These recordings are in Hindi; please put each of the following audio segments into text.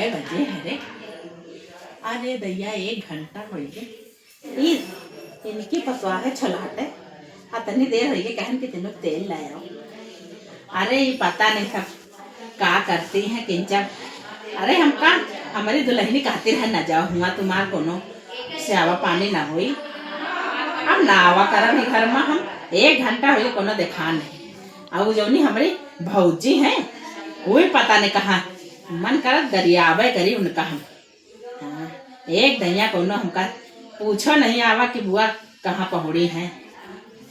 कै बजे हरे? अरे दैया 1 घंटा हो गए। इनकी पसवा है छलाटे अतनी देर हो गई कहन कितने तेल लाया। अरे ये पता नहीं सब का करती हैं किंचन। अरे हमका हमारी दुल्हनी कहती है न जाओ हुआ तुम्हार कोनो सेवा पानी ना हुई। अब नावा करम ही घर में हम 1 घंटा हुई कोनो देखा नहीं। अब जौनी हमारी भौजी हैं वो भी पता नहीं कहाँ मन करत गरियाबे करी उनका हम। हाँ, एक दैया कोनो हमका पूछो नहीं आवा कि बुआ कहाँ पहुड़ी हैं।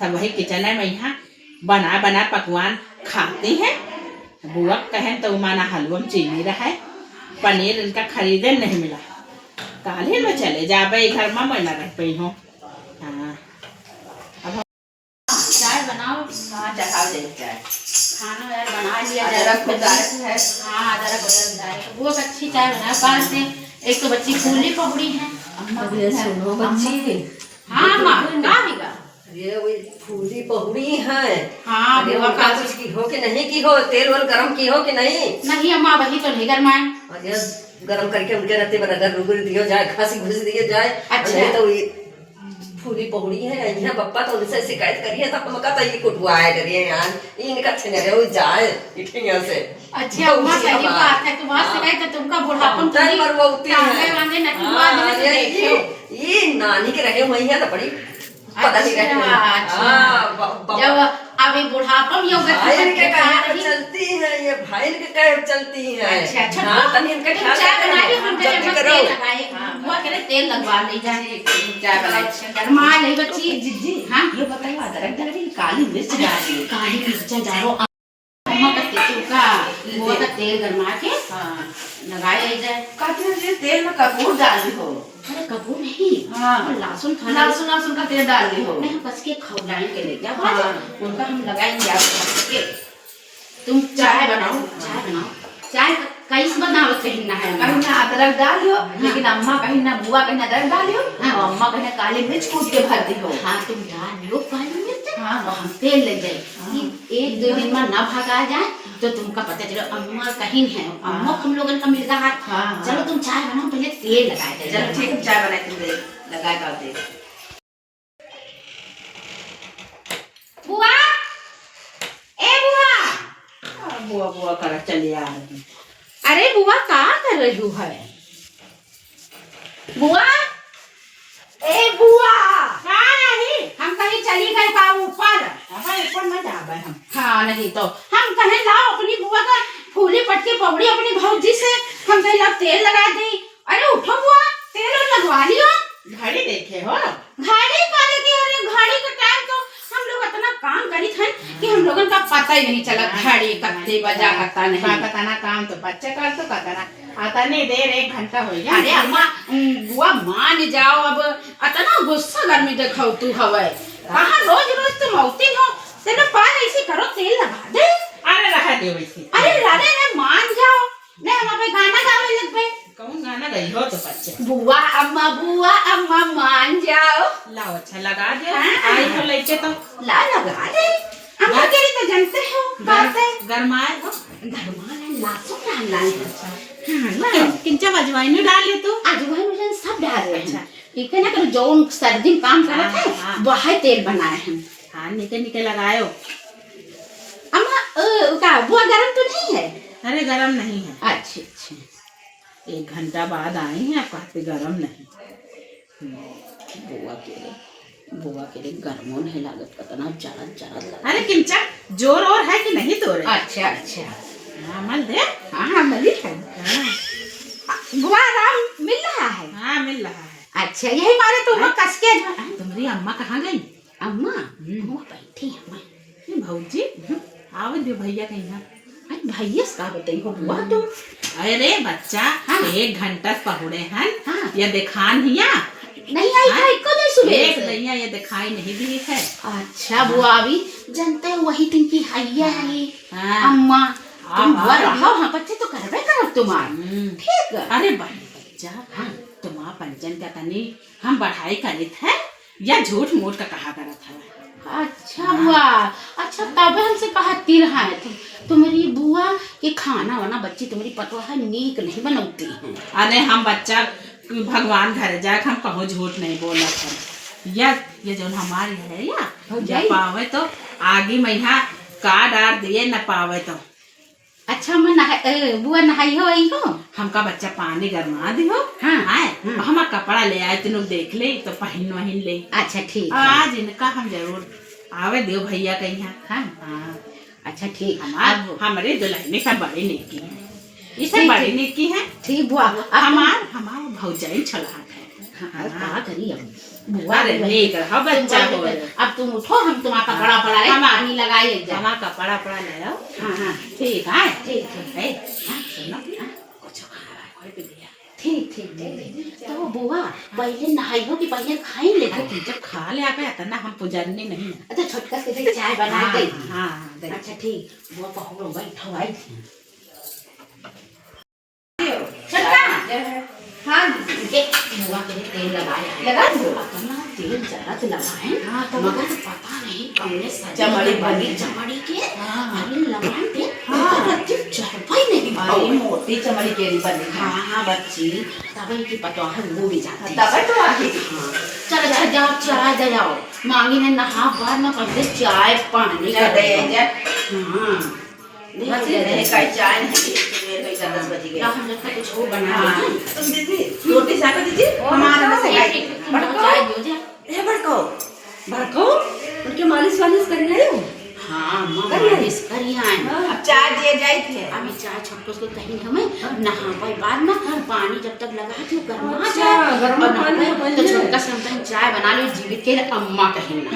सब वही किचन में यहाँ बना बना पकवान खाती हैं। बुआ कहें तो माना हलवा में चीनी रहा है, पनीर इनका खरीदे नहीं मिला। काले में चले जाबे घर में मैं न रह पाई हूँ। हाँ अब चाय बनाओ। हाँ चढ़ाओ दे चाय। खाना यार बना लिया है। हाँ अदरक वो अच्छी चाय बनाओ। कल से एक तो बच्ची फूली पकड़ी है। सुनो बच्ची। हाँ माँ का हैगा ये वही फूली पहुड़ी है। हाँ अरे बुआ उनका का कुछ की हो कि नहीं की हो, तेल वल गरम की हो कि नहीं? नहीं अम्मा वही तो नहीं गरमाए। अरे गरम करके उनके रहते बना रुगुर दियो जाए, खांसी घुस दिए जाए। अच्छा। नहीं तो ये फूली पहुड़ी है यहाँ पप्पा तो उनसे शिकायत करिए तब हम कहता ये कुटवा आए करिए यार इनका छने हो जाए इठिया से। अच्छा अम्मा सही बात है। तुम्हारा शिकायत तो तुमका बुढ़ापन तो नहीं मरवाती है। वांगे न तुम्हारा दिन से देखियो ये नानी के रहे हुए हैं तो बड़ी पता नहीं रहती है। अच्छा जब अभी बुढ़ापन यो भाई के कहे चलती है, ये भाई के कहे चलती है। अच्छा अच्छा हाँ तनी इनका ख्याल चाय बनाइए हम जल्दी तेल करो। लगाए। बुआ करे तेल लगवा ले जाए चाय बनाए। गरमा ले बच्ची जी हाँ ये बताइए अदरक डाली काली मिर्च डाली। काली मिर्च डालो। अम्मा का तेल का बुआ का तेल गरमा के हाँ लगाए जाए। कहते हैं तेल में कपूर डाली हो। अरे कपूर नहीं हाँ लहसुन खाना लहसुन का तेल डाली हो। नहीं बस के खौलाने के लिए क्या हाँ। उनका हम लगाएंगे आपके। तुम चाय बनाओ चाय कैसे बनाओ कहना है कहीं ना अदरक डालियो लेकिन अम्मा कहीं ना बुआ कहीं ना अदरक डालियो हाँ। और अम्मा कहीं ना काली मिर्च कूट के भर दी हो। हाँ तुम डाल लो काली मिर्च हाँ। और हम तेल ले जाए। एक दो दिन में ना भगा जाए तो तुमका पता चलो अम्मा कहीं है। अम्मा हम लोगन का मिल रहा हाँ। चलो तुम चाय बनाओ पहले तेल लगाए दे। चलो ठीक है चाय बनाए तुम लगा कर दे। बुआ ए बुआ बुआ बुआ कर चली आ रही। अरे बुआ कहाँ कर रही हो है बुआ ए बुआ कहाँ रही? हम कहीं चली गए का ऊपर। ऊपर मत आवे हम। हाँ नहीं तो हम कहें लाओ अपनी बुआ का फूली पटकी पकड़ी अपनी भौजी से हम कहें लाओ तेल लगा दी। अरे उठो बुआ तेल लगवा लियो। घड़ी देखे हो? घड़ी काले की अरे घड़ी का टाइम तो हम लोग इतना काम करी थे कि हम लोगों का पता ही नहीं चला घड़ी कितने बजा पता नहीं। पता ना काम तो बच्चे कर तो पता ना आता नहीं देर 1 घंटा हो गया। अरे अम्मा बुआ मान जाओ अब इतना गुस्सा गर्मी देखो तू हवे कहाँ रोज रोज तुम औती हो तेरे पास ऐसे करो तेल लगा दे। अरे रहा दे वैसे। अरे रे मान जाओ नहीं हम पे गाना गावे लग पे। कौन गाना गई हो तो बच्चे बुआ अम्मा मान जाओ। लाओ अच्छा लगा दे। हाँ। आई हो लेके तो ला लगा दे। अम्मा के तो जानते हो बात है गरमाए हो घरमा लहसुन डालना है। हाँ किंचा अजवाइन डाल ले तू। अजवाइन वजन सब डाल रहे हैं ठीक है ना कि जो सर्दी में काम कर रहे थे वही तेल बनाए हैं। हाँ निके निके लगायो। अम्मा का बुआ गरम तो नहीं है? अरे गरम नहीं है। अच्छा 1 घंटा बाद आए हैं आप कहते गरम नहीं। बुआ के लिए गर्मों नहीं लागत कितना चरत लगा। अरे किंचा जोर और है कि नहीं तो रे? अच्छा हाँ मल दे। हाँ मिली है। बुआ आराम मिल रहा है? हाँ मिल रहा है। अच्छा यही मारे तुम कस के तुम्हारी अम्मा कहाँ गई? अम्मा वो बैठी है। भौजी आओ दो भैया कहीं ना। भैया का बताई हो बुआ तुम? अरे बच्चा 1 घंटा पहुड़े हैं। हाँ। ये दिखान हिया नहीं आई था इको नहीं सुबह से। नहीं ये दिखाई नहीं दी है। अच्छा बुआ अभी जानते हो वही दिन की हैया है हाँ। अम्मा तुम बुआ हाँ। रहो हाँ बच्चे तो करबे करो तुम्हार ठीक है। अरे बच्चा हाँ तुम पंचन का तनी हम बढ़ाई करी थे या झूठ मूठ का कहा करत है? अच्छा बुआ, अच्छा तब हमसे कहा तिर है तुम्हारी बुआ ये खाना वाना बच्ची तुम्हारी पतवा है नीक नहीं बनौती है। अरे हम बच्चा भगवान घर जाए हम कहूँ झूठ नहीं बोला था। ये जो हमारी है या जब पावे तो आगे महीना का डार दिए न पावे तो। अच्छा मैं बुआ नहाई हो आई हो हमका बच्चा पानी गरमा दी हो। हाँ, हाँ। हम कपड़ा ले आए तीनों देख ले तो पहन वहन ले। अच्छा ठीक है। आज इनका हम जरूर आवे देव भैया कहीं। हाँ हाँ अच्छा ठीक। हमारे दुल्हने का बड़ी नेकी है, इसे बड़ी नेकी है। ठीक बुआ हमार भौजाई छलाट है। हाँ, क्या करी अब बुआ अरे नेक रहा बच्चा हो। अब तुम उठो हम तुम्हारा कपड़ा पड़ा पानी लगाए हमारा कपड़ा पड़ा ले आओ। हाँ हाँ ठीक है ठीक है। सुनो कुछ खा दिया। ठीक ठीक ठीक। तो बुआ पहले नहाई हो कि पहले खाई ले तू जब खा ले आके इतना हम पुजारनी नहीं है। अच्छा छोटका से फिर चाय बना दे। हाँ अच्छा ठीक। बुआ पहुँचो बैठो आई थी हाँ बुआ के लिए तेल लगा दो। अपना तेल जरा तो लगाए मगर पता नहीं कमरे चमड़ी बनी चमड़ी के अरे लगाए थे चढ़पाई नहीं भाई मोटी चमड़ी के बनी। हाँ बच्ची तब की पता है वो भी जाती तब तो आगे। चल अच्छा जाओ चाय दे जाओ मांगी ने नहा बाद में पहले चाय पानी कर दे। हाँ चाय नहीं 10 बज गए। हम लोग कुछ हो बना तुम दीदी रोटी साका दीजिए हमारा से चाय दो जा। ए बड़को उनके मालिश कर रहे हो। हाँ मालिश करी हैं। अब चाय दिए जाए थे। अभी चाय छोटको से कहीं हमें नहा पाई बाद में पानी जब तक लगा थी गरमा अच्छा, जाए गरमा पानी तो छोटका से हम चाय बना ली जीवित के अम्मा कहीं ना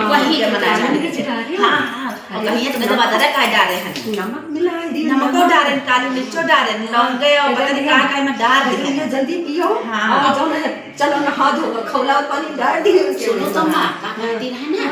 वही बना जाए। हाँ हाँ और कहिए तो मैं बता रहा काय डाले हैं नमक मिला दी नमक डाले काली मिर्च डाले लौंग और पता नहीं का मैं डाल दी जल्दी पियो। हाँ और जाओ ना चलो नहा धो खौला पानी डाल दी। सुनो तो माँ का कहती है ना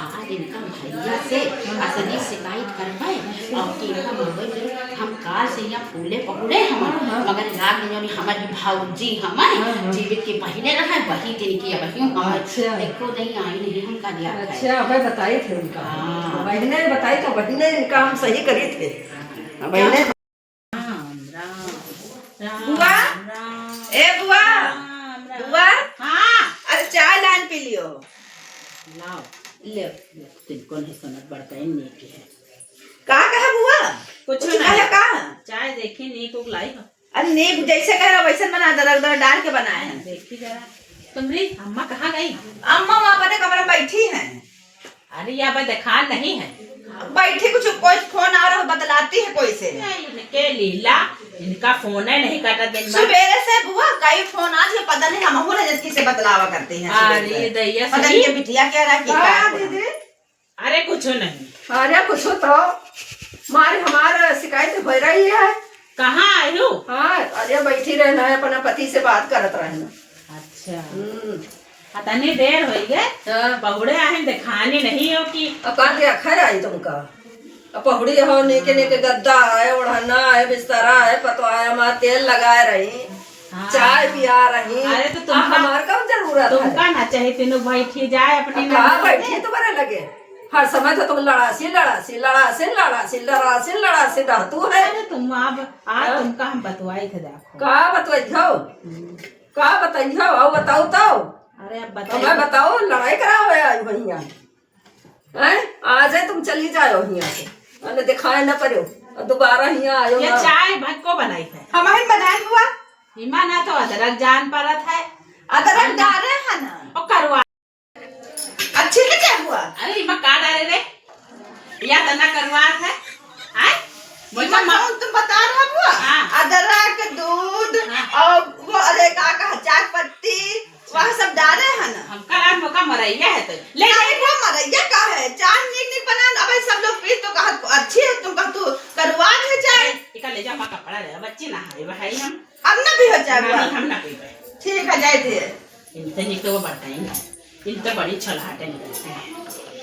आज इनका भैया से असली शिकायत करवाए और कि इनका मोबाइल हम कार से या फूले पकड़े हम मगर रात में हमारी भाऊजी हमारे जीवित के पहले रहा वही दिन की अब हम अच्छा देखो नहीं आई नहीं हम का दिया। अच्छा भाई बताए थे उनका। बहने ने बताई तो बहने इनका हम सही करे थे। बहने बुआ ए बुआ बुआ हाँ अरे चाय लान पी लियो। लाओ ले तिनको नहीं सुनत बड़का नेकी है। का कहा बुआ कुछ नहीं का चाय देखी नीक उगलाई हो। अरे नीक जैसे कह रहा वैसे बना दरक दर डाल के बनाए हैं। देखी जरा तुम्हारी अम्मा कहाँ गई? अम्मा वहाँ अपने कमरे में बैठी हैं। अरे यहाँ पर देखा नहीं है बैठी कुछ कोई फोन आ रहा बतलाती है कोई से। इनके लीला इनका फोन है नहीं काटा दिन में। सुबेरे से बुआ कई फोन आज के पता नहीं हम हो रजत से बतलावा करते हैं। अरे दैया पता नहीं ये बिटिया क्या रहा कि दीदी अरे कुछ नहीं। अरे कुछ तो मारे हमारा शिकायत हो रही है। कहाँ आई हो? हाँ अरे बैठी रहना है अपना पति से बात करत रहना। अच्छा तनी देर हो गए बहुड़े आए दिखाने नहीं हो कि अब कहाँ के अखर आई तुमका पहुड़ी हो नेके नेके गद्दा है ओढ़ना है बिस्तरा है पतवाया माँ तेल लगाए रही चाय पिया रही। अरे तो तुम हमार कब जरूरत है तुमका ना चाहे तीनों बैठी जाए अपनी कहाँ बैठी तुम्हारे लगे हर समय तो तुम लड़ासी लड़ासी लड़ासी लड़ासी लड़ासी लड़ासी रहतू है। अरे तुम अब आज तुमका हम बतवाई थे देखो कहा बताइयो का बताइयो आओ बताओ तो। अरे अब मैं बताओ लड़ाई कराओ भैया हैं आज है तुम चली जाओ यहाँ से अरे दिखाए न पड़ो दोबारा यहाँ आयो। ये चाय भट को बनाई थे हम ही बनाए हुआ हिमा ना तो अदरक जान पड़त है अदरक डाले है ना और करवा अच्छी से क्या हुआ। अरे हिमा का डाले रे या तना करवा है हैं तुम बता रहा हुआ अदरक दूध और वो अरे का चाय पत्ती वह सब डाले है ना। हम कल मौका मरैया है तो ले वो मरैया का है चाय नीक नीक बना अब सब लोग पी तो कहा अच्छी है तुम कहा तू करवा है चाय इका ले जा कपड़ा ले बच्चे ना है भाई हम अब ना भी हो चाय हम ना पी ठीक है जाए थे इनसे नहीं तो वो बताएंगे इनसे बड़ी छलाटे निकलते हैं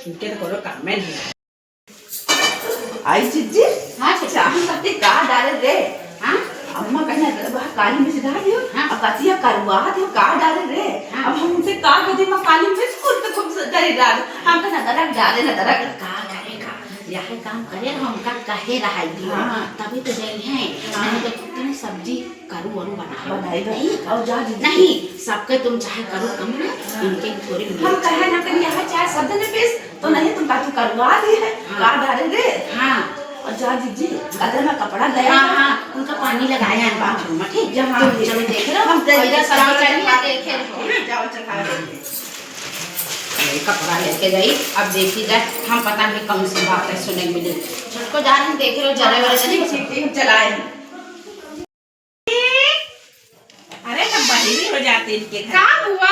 इनके तो कोई काम नहीं आई चिज्जी हाँ चाय पत्ती का डाले रे हाँ अम्मा कहना काली मिर्च डाल दियो। हाँ। अब कथिया करवा दियो का डाले रे। हाँ। अब हम उनसे का कदी में काली मिर्च खुद तो खुद करे डाल। हम कहना दरक डाले ना दरक का करेगा यह काम करे हमका कहे रहा दियो। हाँ। तभी तो जाई है। नहीं तो तुम सब्जी करू और बनाई दो। नहीं और जा जी नहीं सबके तुम चाहे करो कम ना इनके थोड़ी हम कहे ना करिए यहाँ चाय शब्द ने पेश तो नहीं तुम का तू करवा दी है का डाले रे। हाँ और जा जी अगर मैं कपड़ा गया हाँ हाँ उनका पानी लगाया है बाथरूम में ठीक जहाँ तुम चलो देख लो हम इधर सब्जी चढ़ी देखे रहो जाओ चखा यही कपड़ा लेके गई। अब देखी जाए हम पता नहीं कौन सी बात है सुने मिली छुटको जा रहे देख लो जरा वाले नहीं हम चलाए। अरे हम बहिरी हो जाते इनके घर। काम हुआ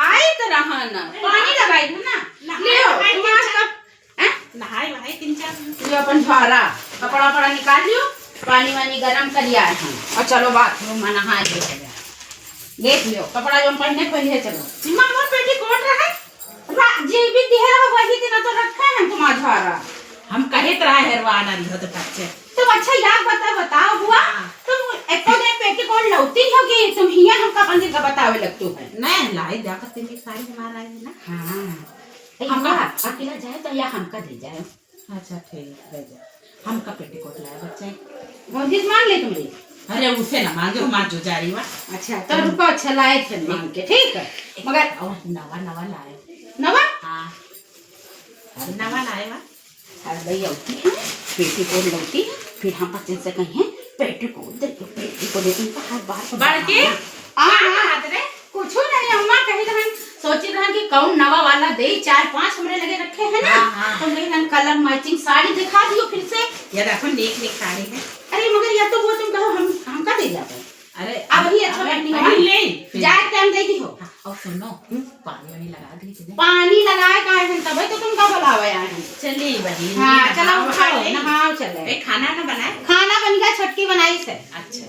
आए तो रहा ना पानी लगाई थी ना ले तुम्हारा कब हैं नहाए वहाए 3-4 लियो अपन झारा कपड़ा वपड़ा निकाल लियो पानी वानी गरम कर लिया है हम और चलो बाथरूम में नहा के देख लियो कपड़ा जो पहनने पहले चलो मामा पेटी कोट रहा जी भी दिहरा वही दिन तो रखा है तुम्हारा झारा हम कहे तो रहा हेरवाना नहीं हो तो बच्चे तुम अच्छा याद बताओ बुआ तुम एको दिन पेटीकोट लौती होगी तुम हिया हमका पंदिर का बतावे लगतू है नहीं लाई जाकर तीन साड़ी हमारा है ना। हां हमका अकेला जाए तो या हमका दे जाए। अच्छा ठीक है जा हमका पेटीकोट लाया बच्चे मोदी मान ले तुमरे अरे उसे ना मांगे हम आज जो जा रही हुआ। अच्छा तो रुको अच्छा लाए थे मांग के ठीक है मगर और नवा लाए नवा हाँ अरे नवा लाए वा हर भाई होती है पेटीकोट लौती है फिर हम बच्चे से कहीं पेटीकोट दे पेटीकोट दे तुमको हर बार बढ़ के हाथ रे कुछ नहीं अम्मा कही रहन सोची रहन कि कौन नवा वाला दे 4-5 हमरे लगे रखे हैं ना हाँ। तो लेकिन कलर मैचिंग साड़ी दिखा दियो फिर से ये देखो नेक नेक साड़ी है। अरे मगर या तो वो तुम कहो हमका दे जाते अरे अब ही अच्छा बैठनी है ले जाए टाइम दे दी हो और सुनो पानी वानी लगा दी पानी लगाए का है तब तो तुमका बुलावे आए हैं चलिए बहन हां चलो उठाओ नहाओ चले खाना ना बनाए खाना बन गया छटकी बनाई से अच्छा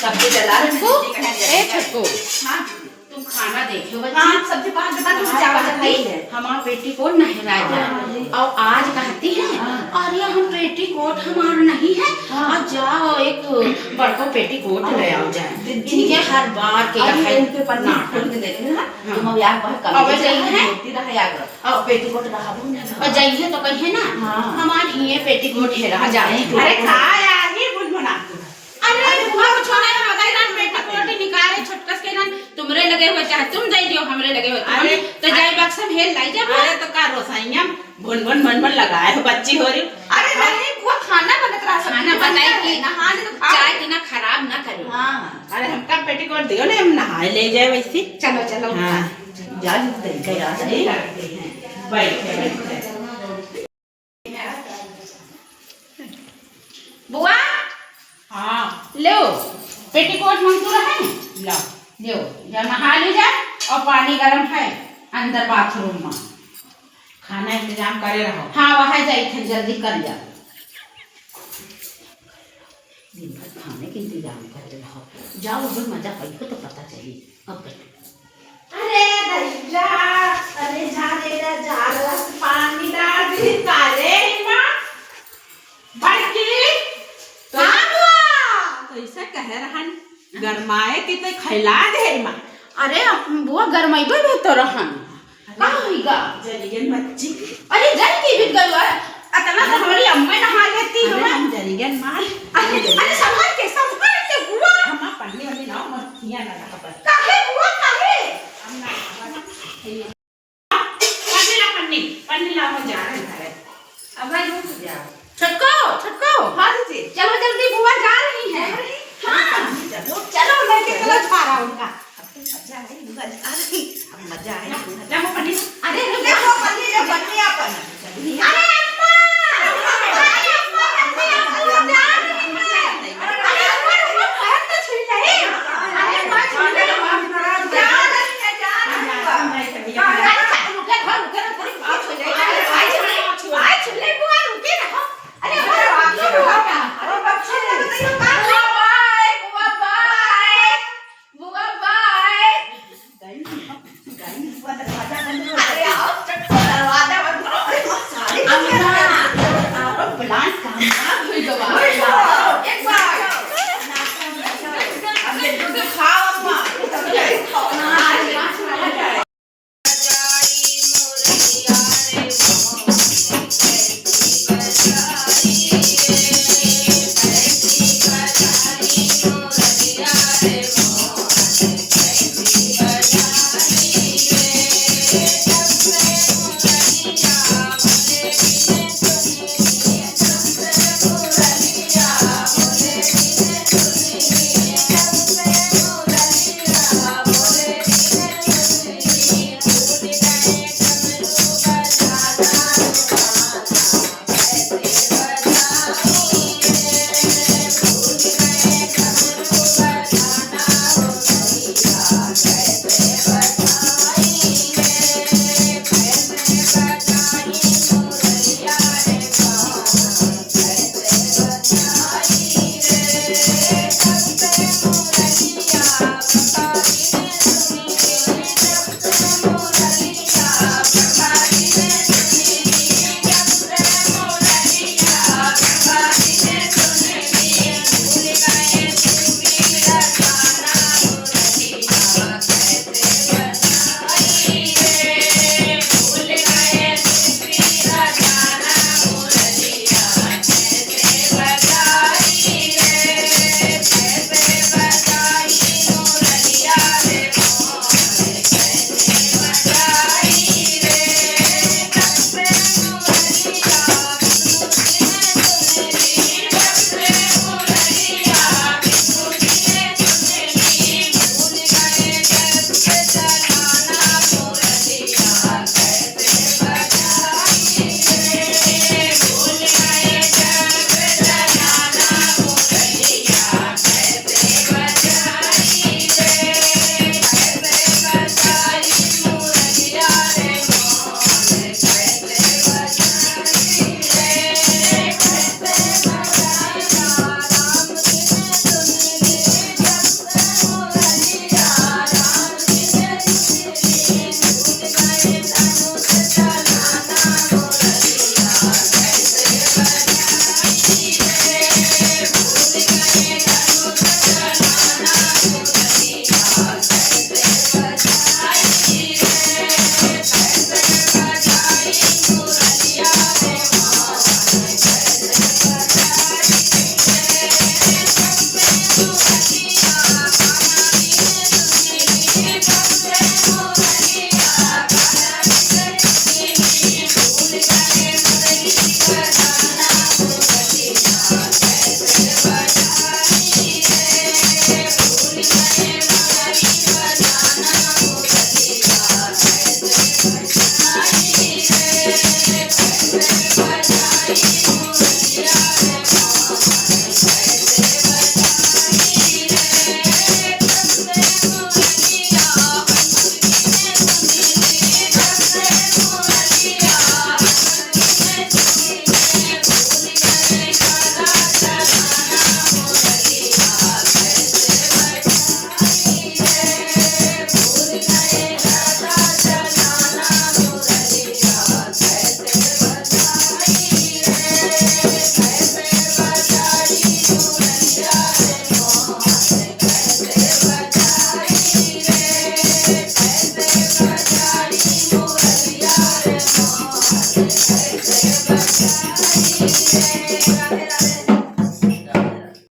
सब्जी चला ए छटको हां तुम खाना देखो बच्चे हां सब्जी बात बता तुम चावल खाई है हमारा पेटीकोट नहीं रह जाए और आज कहती है अरे हम पेटीकोट हमारा नहीं है और जाओ एक बड़को पेटीकोट ले आओ जाए इनके हर बार के है इनके पन्ना खोल के देख ना तुम अब यार बहुत कम अब जाइए है होती रहे यार और पेटीकोट रहा और जाइए तो कहिए ना हमारे ये पेटीकोट है रहा जाए अरे खा यार ये कुछ बना अरे बुआ को छोड़े ना मगर ना पेटीकोट निकाले छोटकस के ना तुमरे लगे हुए चाहे तुम दे दियो हमरे लगे हुए अरे तो जाई बक्सा में हेल लाई जा अरे तो का रोसाइया भुन भुन लगाए हो बच्ची हो रही। अरे नहीं वो खाना बनत रहा खाना बनाई कि नहाने तो खा चाय के ना खराब ना करे हां अरे हमका पेटीकोट दियो ना हम नहाए ले जाए वैसे। चलो चलो हाँ जा जी तरीका याद नहीं बैठे बुआ हाँ लो पेटीकोट मंगू रहे लो लो जा नहा ले जा और पानी गरम है अंदर बाथरूम में खाना इंतजाम करे रहो। हाँ वहाँ जाई थे जल्दी कर जा दिन भर खाने के इंतजाम कर रहो जाओ अब मजा पाई को तो पता चाहिए अब अरे भैया अरे जा रहा पानी डाल दी काले मां बड़की तो ऐसा कह रहन गरमाए के तो खैला दे मां। अरे बुआ गरमाइबे भी तो रहन का होइगा जरियन बच्ची अरे जल की बिक गई है अतना तो हमारी अम्मा नहा लेती अरे है हम जरियन मार अरे संभाल के बुआ हम पढ़ने वाली ना मत किया ना खबर काहे बुआ काहे हम ना पन्नी ला हो जा रहे हैं अब भाई रुक जा छटको हां जी चलो जल्दी बुआ जा रही है हां चलो लेके चलो छारा उनका मजा है अब मजा है जा वो पन्नी अरे देखो पन्नी अपन अरे अम्मा अरे अम्मा जा अरे अम्मा रुको पैर तो छू ले अरे अम्मा छू ले दरवाजा बंद करो। अरे आओ चटको दरवाजा बंद करो। अरे साड़ी सखी